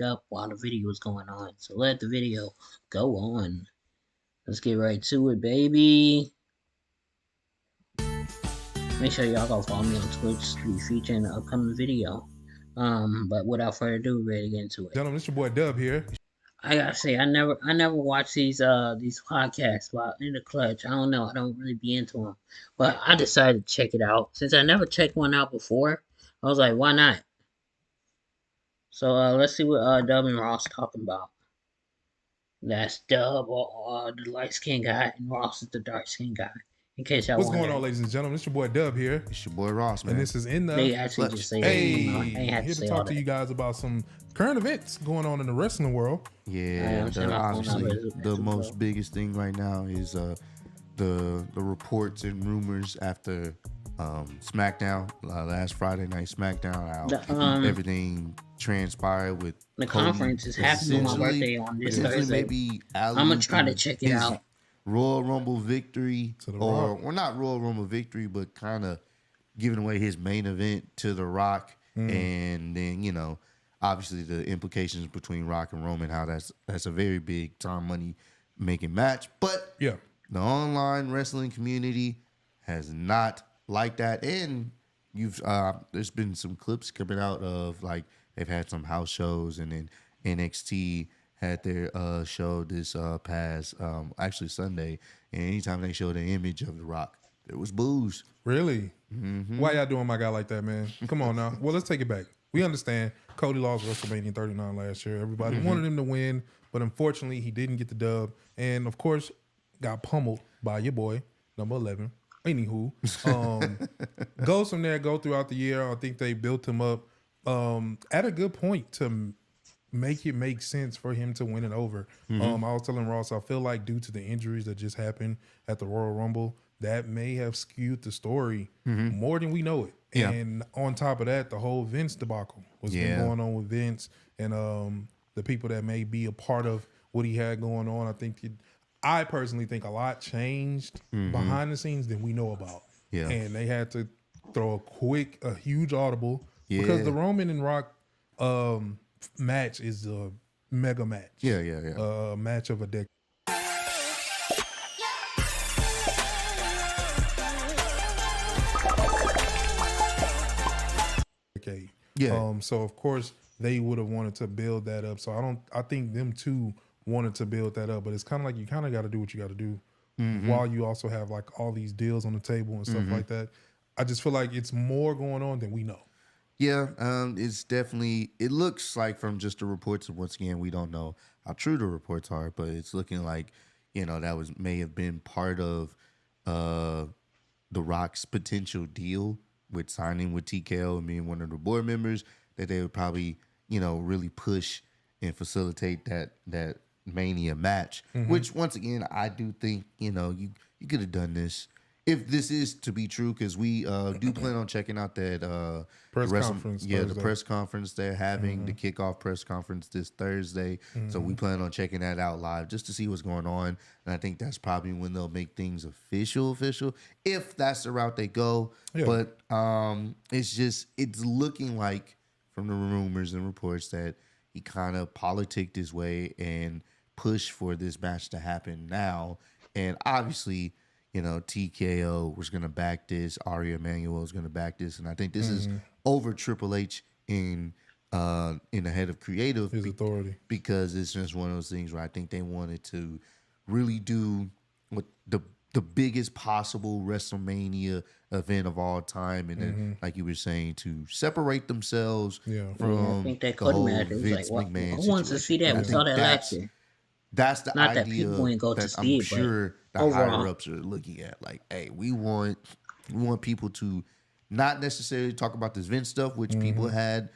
up while the video is going on. So let the video go on. Let's get right to it, baby. Make sure y'all go follow me on Twitch to be featured in the upcoming video. But without further ado, we're ready to get into it. Gentlemen, it's your boy Dub here. I gotta say, I never watch these podcasts about Intheclutch. I don't know, I don't really be into them, but I decided to check it out since I never checked one out before. I was like, why not? So let's see what Dub and Ross talking about. That's Dub, the light skinned guy, and Ross is the dark skinned guy. In case y'all What's going wondering. on, ladies and gentlemen? It's your boy Dub here. It's your boy Ross, man. And this is In They the actually Clutch. just say Hey, that. You know, I ain't have to here say to all talk to that. you guys about some current events going on in the wrestling world. Yeah, I'm saying my phone obviously number is the too most low. biggest thing right now is the reports and rumors after SmackDown last Friday night SmackDown. How everything transpired with The Cody. conference is happening on my Essentially- birthday on this essentially Thursday. Maybe I'm gonna try to check it his out. Royal Rumble victory, To The or Rock. well, not Royal Rumble victory, but kind of giving away his main event to The Rock, and then obviously the implications between Rock and Roman, how that's a very big time money making match. But Yeah. the online wrestling community has not liked that, and there's been some clips coming out of like they've had some house shows, and then NXT had their show this past actually Sunday, and anytime they showed an image of The Rock, there was booze. Really? Why y'all doing my guy like that, man? Come on now. Well, let's take it back. We understand Cody lost WrestleMania 39 last year. Everybody wanted him to win, but unfortunately he didn't get the dub. And of course, got pummeled by your boy, number 11. Anywho, goes from there, go throughout the year. I think they built him up at a good point to make it make sense for him to win it over. I was telling Ross, I feel like due to the injuries that just happened at the Royal Rumble, that may have skewed the story more than we know it. Yeah. And on top of that, the whole Vince debacle was been going on with Vince and the people that may be a part of what he had going on. I personally think a lot changed behind the scenes than we know about. Yeah. And they had to throw a huge audible because Yeah. the Roman and Rock match is a mega match. Yeah. Match of a decade. Yeah. So of course they would have wanted to build that up. So I think them two wanted to build that up, but it's kind of like you kind of got to do what you got to do while you also have like all these deals on the table and stuff like that. I just feel like it's more going on than we know. Yeah, it's definitely. It looks like from just the reports, and once again, we don't know how true the reports are, but it's looking like that may have been part of the Rock's potential deal with signing with TKO and being one of the board members. That they would probably really push and facilitate that Mania match. Which once again, I do think you could have done this. If this is to be true, because we do plan on checking out that Press conference the Thursday. press conference they're having, the kickoff press conference this Thursday. So we plan on checking that out live just to see what's going on. And I think that's probably when they'll make things official, if that's the route they go. Yeah. But it's looking like from the rumors and reports that he kind of politicked his way and pushed for this match to happen now. And obviously, TKO was going to back this. Ari Emanuel was going to back this. And I think this is over Triple H in the head of creative. His authority. Because it's just one of those things where I think they wanted to really do what the biggest possible WrestleMania event of all time. And then, like you were saying, to separate themselves from I think that the Cody whole match was Vince like, McMahon who wants to see situation. that? And We I saw think that last year. That's the Not idea that people ain't go to that see I'm it, but sure the overall. higher ups are looking at. Like, hey, we want people to not necessarily talk about this Vince stuff, which people had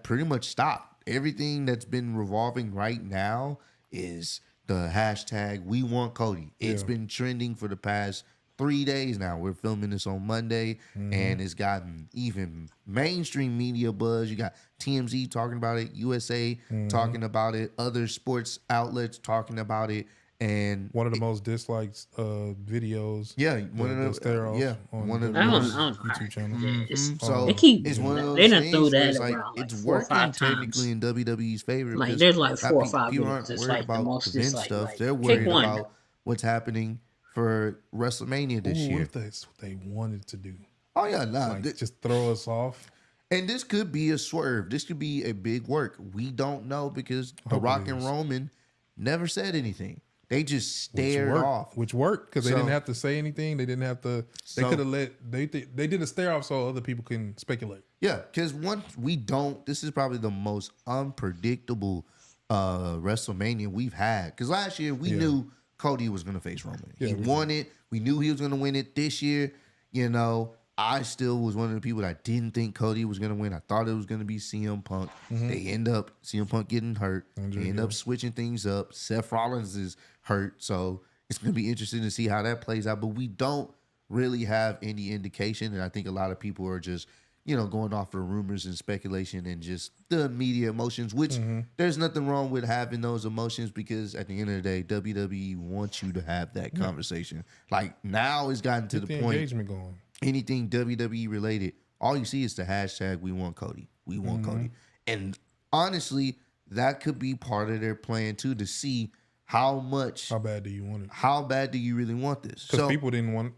pretty much stopped. Everything that's been revolving right now is the hashtag We Want Cody. It's been trending for the past 3 days now. We're filming this on Monday, and it's gotten even mainstream media buzz. You got TMZ talking about it, USA talking about it, other sports outlets talking about it, And one of the most disliked videos. yeah, one of the stare offs on one of the the I don't, most. I don't know. YouTube channel. So They keep it's doing one of that. those They done threw things where that it's like around like it's 4 or 5 working technically times. in WWE's favor Like because there's like 4 or 5 people videos. aren't It's worried like the about most Vince disliked. stuff. Like They're pick worried one. about what's happening for WrestleMania this Ooh, what year. if that's what they wanted to do? Oh yeah, nah. Like just throw us off. And this could be a swerve. This could be a big work. We don't know because The hope it Rock and is. Roman never said anything. They just stared off. Which worked because they So- didn't have to say anything. They didn't have to. They So- could have let. They did a stare off so other people can speculate. Yeah, because once we don't, this is probably the most unpredictable WrestleMania we've had. Because last year we knew Cody was going to face Roman. Yeah, He won it. We knew he was going to win it. This year, you know, I still was one of the people that didn't think Cody was going to win. I thought it was going to be CM Punk. They end up CM Punk getting hurt. They end up switching things up. Seth Rollins is hurt, so it's going to be interesting to see how that plays out. But we don't really have any indication, and I think a lot of people are just, you know, going off of rumors and speculation and just the media emotions, which there's nothing wrong with having those emotions because at the end of the day, WWE wants you to have that conversation. Like now it's gotten to Get the the point, engagement going. anything WWE related, all you see is the hashtag we want Cody. We want Cody. And honestly, that could be part of their plan too, to see how How bad do you want it? how bad do you really want this? Because So people didn't want.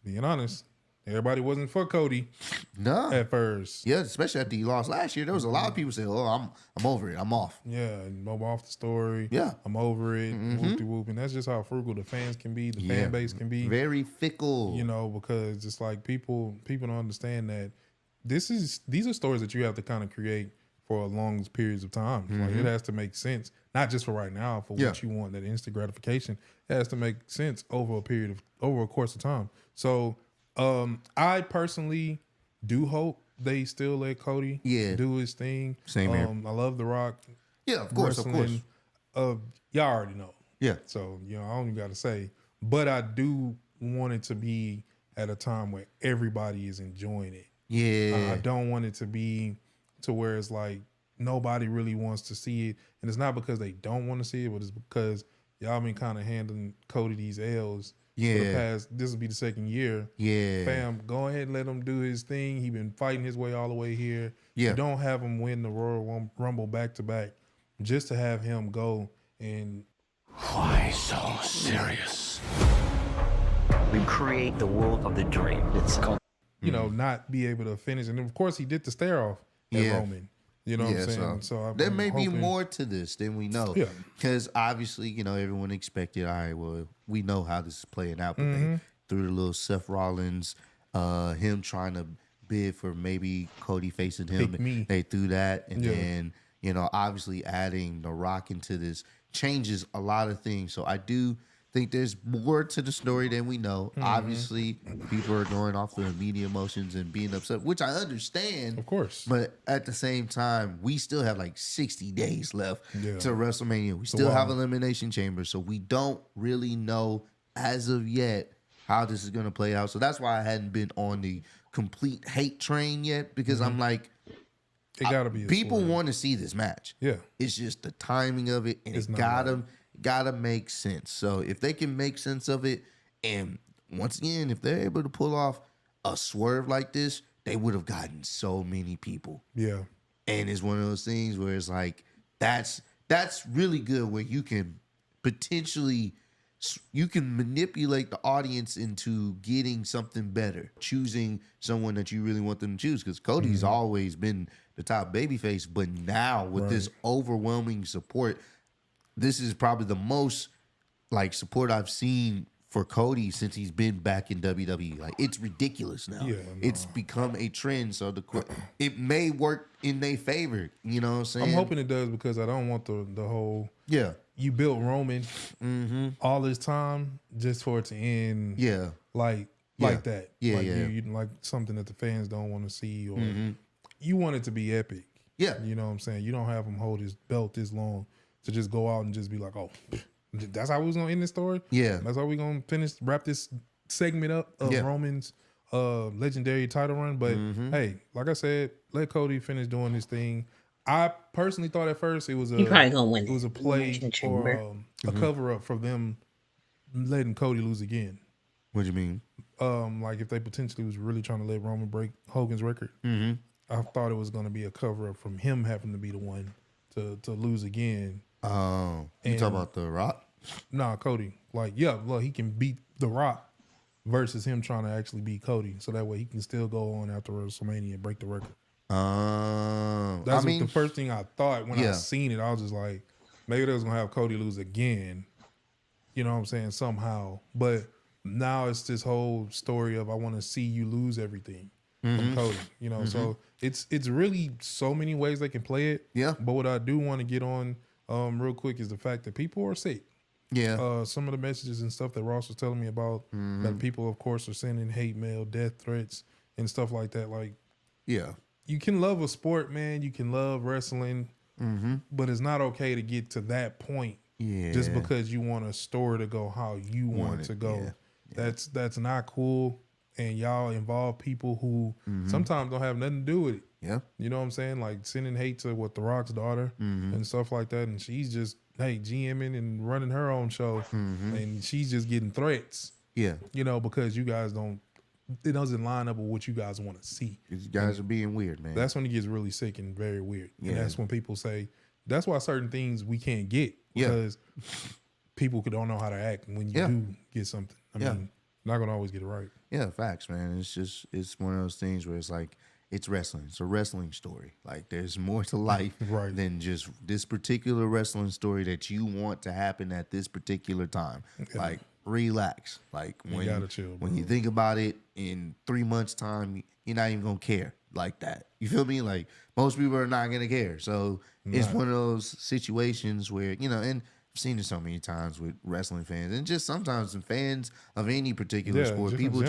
Being honest, everybody wasn't for Cody no. at first. Yeah, especially after he lost last year. There was a lot of people saying, oh, I'm over it. I'm off. Yeah, and move off the story. Yeah. I'm over it. Whoop-de-whoop. And that's just how frugal the fans can be. The fan base can be. Very fickle. You know, because it's like people don't understand that these are stories that you have to kind of create for long periods of time. Like it has to make sense, not just for right now, for what you want, that instant gratification. It has to make sense over a course of time. So I personally do hope they still let Cody do his thing. Same here. I love The Rock. Yeah, of course, of course. Y'all already know. Yeah. So, you know, I don't even got to say. But I do want it to be at a time where everybody is enjoying it. Yeah. I don't want it to be to where it's like nobody really wants to see it. And it's not because they don't want to see it, but it's because y'all been kind of handing Cody these L's for the past, this will be the second year. Yeah. Fam, go ahead and let him do his thing. He been fighting his way all the way here. Yeah. You don't have him win the Royal Rumble back to back just to have him go and... Why so serious? We create the world of the dream. It's called, you know, not be able to finish. And of course, he did the stare off at Roman. You know what I'm saying? So there may be more to this than we know. Yeah. Because obviously, you know, everyone expected, all right, well, we know how this is playing out. But they threw the little Seth Rollins, him trying to bid for maybe Cody facing him. Pick me. They threw that. And then, you know, obviously adding The Rock into this changes a lot of things. So I do think there's more to the story than we know. Obviously, people are going off their immediate emotions and being upset, which I understand. Of course. But at the same time, we still have like 60 days left to WrestleMania. We still while. have Elimination Chamber. So we don't really know as of yet how this is going to play out. So that's why I hadn't been on the complete hate train yet, because I'm like, It got to be a people swerve. want to see this match. Yeah. It's just the timing of it, and It's it not gotta make sense. So if they can make sense of it, and once again, if they're able to pull off a swerve like this, they would have gotten so many people. Yeah. And it's one of those things where it's like that's really good, where you can potentially manipulate the audience into getting something better, choosing someone that you really want them to choose. Because Cody's always been the top babyface, but now with this overwhelming support, this is probably the most like support I've seen for Cody since he's been back in WWE. Like, it's ridiculous now. Yeah, It's become a trend. So it may work in their favor. You know what I'm saying? I'm hoping it does, because I don't want the whole... Yeah. You built Roman all this time just for it to end like that. Yeah, like yeah. You like something that the fans don't want to see, or you want it to be epic. Yeah. You know what I'm saying? You don't have him hold his belt this long to just go out and just be like, oh, that's how we was going to end this story? Yeah. That's how we going to wrap this segment up of Roman's legendary title run. But hey, like I said, let Cody finish doing his thing. I personally thought at first it was He probably gonna win. It was a play Elimination for Chamber. a cover up for them letting Cody lose again. What do you mean? Like if they potentially was really trying to let Roman break Hogan's record, I thought it was going to be a cover up from him having to be the one to lose again. Oh, you talk about The Rock? Nah, Cody. Like, yeah, look, he can beat The Rock versus him trying to actually beat Cody, so that way he can still go on after WrestleMania and break the record. That's the first thing I thought when I seen it. I was just like, maybe they was gonna have Cody lose again. You know what I'm saying? Somehow, but now it's this whole story of I want to see you lose everything from Cody. You know, so it's really so many ways they can play it. Yeah. But what I do want to get on real quick is the fact that people are sick. Yeah. Some of the messages and stuff that Ross was telling me about, that people, of course, are sending hate mail, death threats, and stuff like that. Like, Yeah. you can love a sport, man. You can love wrestling, but it's not okay to get to that point just because you want a story to go how you want it to go. Yeah. That's not cool. And y'all involve people who sometimes don't have nothing to do with it. Yeah. You know what I'm saying? Like sending hate to The Rock's daughter and stuff like that. And she's just, GMing and running her own show. And she's just getting threats. Yeah. You know, because you guys it doesn't line up with what you guys want to see. You guys are being weird, man. That's when it gets really sick and very weird. Yeah. And that's when people say, that's why certain things we can't get. Because people don't know how to act when you do get something. I mean, not going to always get it right. Yeah, facts, man. It's one of those things where it's like, it's wrestling. It's a wrestling story. Like there's more to life than just this particular wrestling story that you want to happen at this particular time. Like relax. Like when you gotta chill, when you think about it in 3 months' time, you're not even gonna care like that. You feel me? Like most people are not gonna care. So it's one of those situations where, and I've seen it so many times with wrestling fans and just sometimes fans of any particular sport. People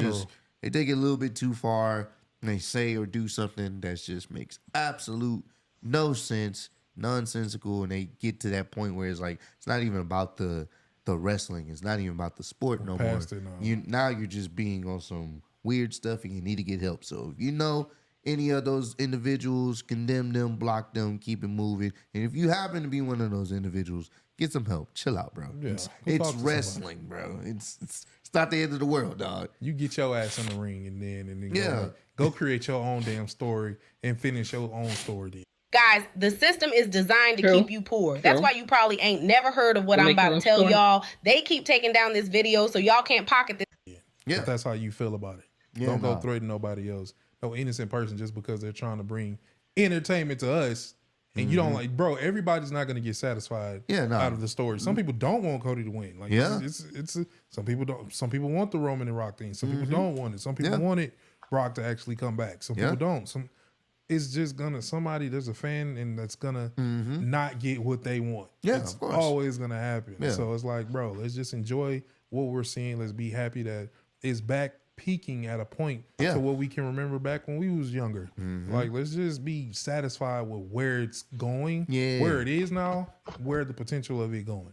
they take it a little bit too far. And they say or do something that just makes absolute no sense, nonsensical, and they get to that point where it's like it's not even about the wrestling, it's not even about the sport no more. Now you're just being on some weird stuff, and you need to get help. So if you know any of those individuals, condemn them, block them, keep it moving. And if you happen to be one of those individuals, get some help. Chill out, bro. Yeah, it's wrestling, bro. It's not the end of the world, dog. You get your ass in the ring and then go create your own damn story and finish your own story then. Guys, the system is designed to keep you poor. That's why you probably ain't never heard of what I'm about to tell y'all. They keep taking down this video so y'all can't pocket this. Yeah. If that's how you feel about it. Don't go threaten nobody else. No innocent person just because they're trying to bring entertainment to us. And you don't bro, everybody's not going to get satisfied out of the story. Some people don't want Cody to win. Like it's some people don't. Some people want the Roman and Rock thing. Some people don't want it. Some people wanted Rock to actually come back. Some people don't. It's just there's a fan and that's gonna not get what they want. Yeah, it's of course. always gonna happen. Yeah. So it's like, bro, let's just enjoy what we're seeing. Let's be happy that it's back peaking at a point to what we can remember back when we was younger. Like, let's just be satisfied with where it's going, where it is now, where the potential of it going.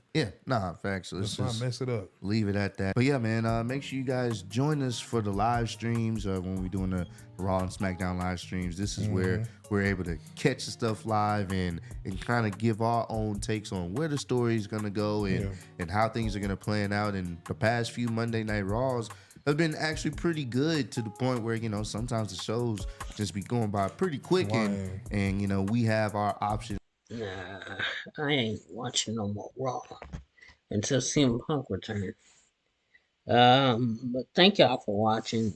Facts. So let's not mess it up. Leave it at that. But yeah, man, make sure you guys join us for the live streams when we're doing the Raw and SmackDown live streams. This is where we're able to catch the stuff live and kind of give our own takes on where the story is going to go and how things are going to plan out. And the past few Monday Night Raws have been actually pretty good to the point where, sometimes the shows just be going by pretty quick and we have our options. Nah, I ain't watching no more Raw until CM Punk returns. But thank y'all for watching.